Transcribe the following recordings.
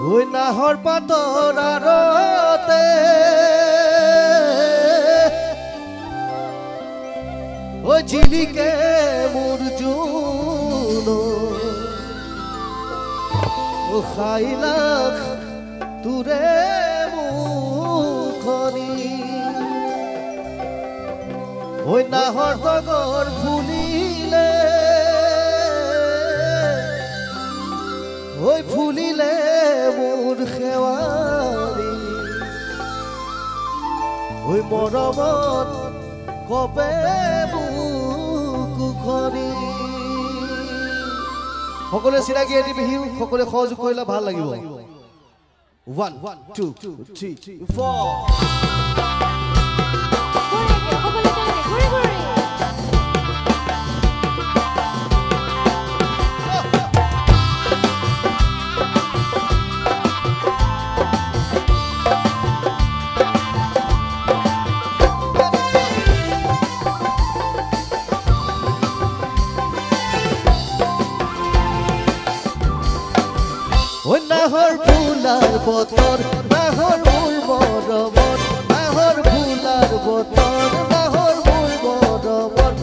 ওই নাহর পাতর আরতে ওই ঝিলিকে মুরজুন ও খাইলাম তুরে মুখনি ওই নাহর তগর ফুলিলে ওই ফুলিলে মোর খেওয়ারি ওই মরমত কবে বুকু খৰি সকলোৱে চিনাকি এটি বিহু সকলোৱে সহযোগ কৰিলে ভাল লাগিব 1 2 3 4 ওই নাহর ফুলার বতর নাহর মূল মরমত নাহর ফুলার বতর নাহর মূল মরমত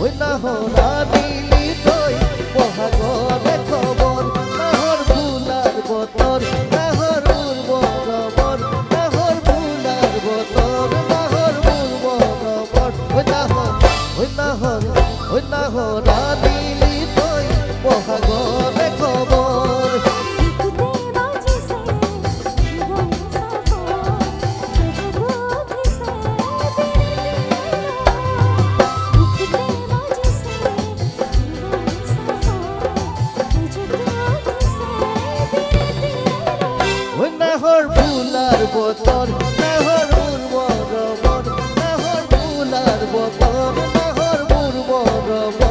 ওই নাহর আনিলি তই বহাগরে খবর নাহর ফুলার বতর নাহর মূল মরমত নাহর ফুলার বতর নাহর মূল মরমত ওই নাহর আনিলি তই বহাগরে খবর ওই নাহর ফুলার বতর নাহর মূল মরমত নাহর ফুলার বতর নাহর মূল মরমত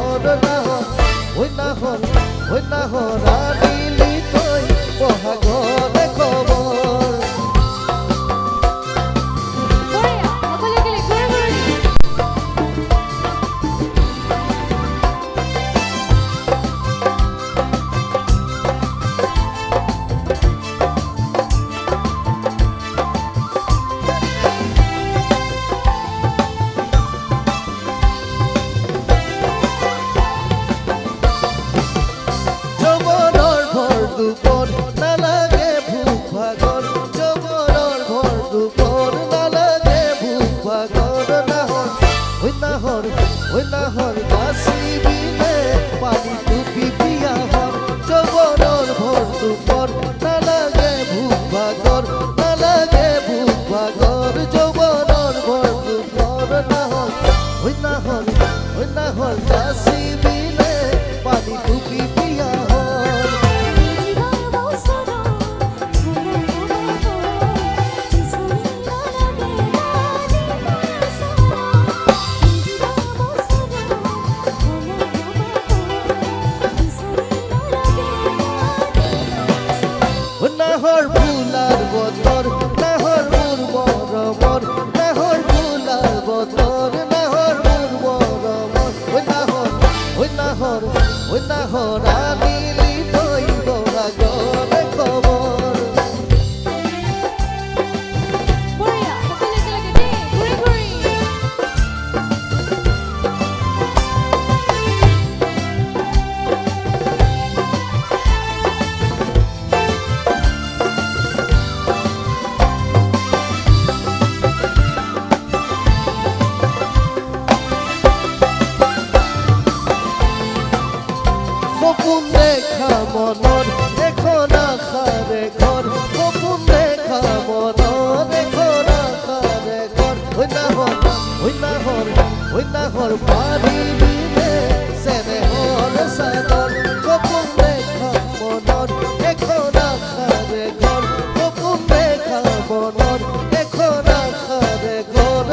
ওই নাহর আনিলি তই বহাগরে খবর দুপর না লাগে ভুক ভাগর জবরর ভর দুপর না লাগে ভুক ভাগর নাহর বাসিবিলে পানি টুপি পিয়াহর জবরর ভর দুপর না লাগে ভুক ভাগর না লাগে ভুক ভাগর জবরর ভর দুপর নাহর বাসিবিলে পানি টুপি পিয়াহর নাহর ফুলার বতর নাহর মূল মরমত নাহর ফুলার বতর নাহর মূল মরমত ওই নাহর আনিলি তই বহাগরে খবর সপোন দেখা মনৰ এখন আশাৰে ঘৰ সপোন দেখা মনৰ এখন আশাৰে ঘৰ ওই নাহৰ পাৰিবিনে চেনেহৰ চাদৰ সপোন দেখা মনৰ এখন আশাৰে ঘৰ সপোন দেখা মনৰ এখন আশাৰে ঘৰ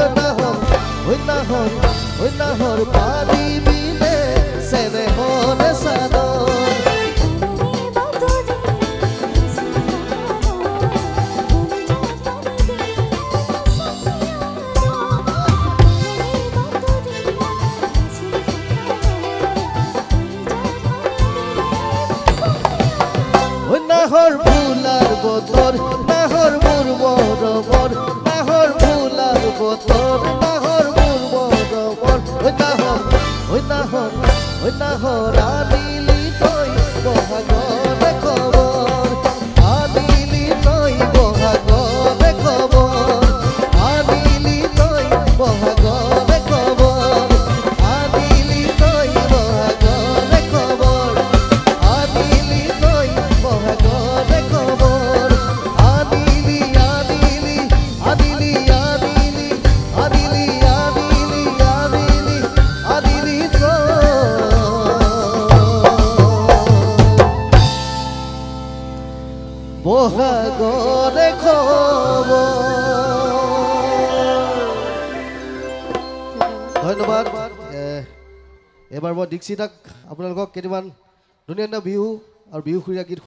নাহৰ পাৰিবিনে চেনেহৰ চাদৰ নাহৰ ফুলাৰ বতৰ নাহৰ মোৰ মৰমৰ নাহৰ ফুলাৰ বতৰ নাহৰ মোৰ মৰমৰ ঐ নাহৰ আনিলি তই বহাগৰে খবৰ আনিলি তই বহাগৰে খবৰ আনিলি তই বহাগৰে খবৰ আনিলি তই বহাগৰে খবৰ আনিলি তই বহাগৰে খবৰ আনিলি আনিলি আনিলি আনিলি আনিলি আনিলি আনিলি আনিলি বহাগৰে খবৰ। ধন্যবাদ। এবাৰ মই দীক্ষিতাক আপোনালোকক কেইটামান ধুনীয়া ধুনীয়া বিহু আৰু বিহু সুৰীয়া গীত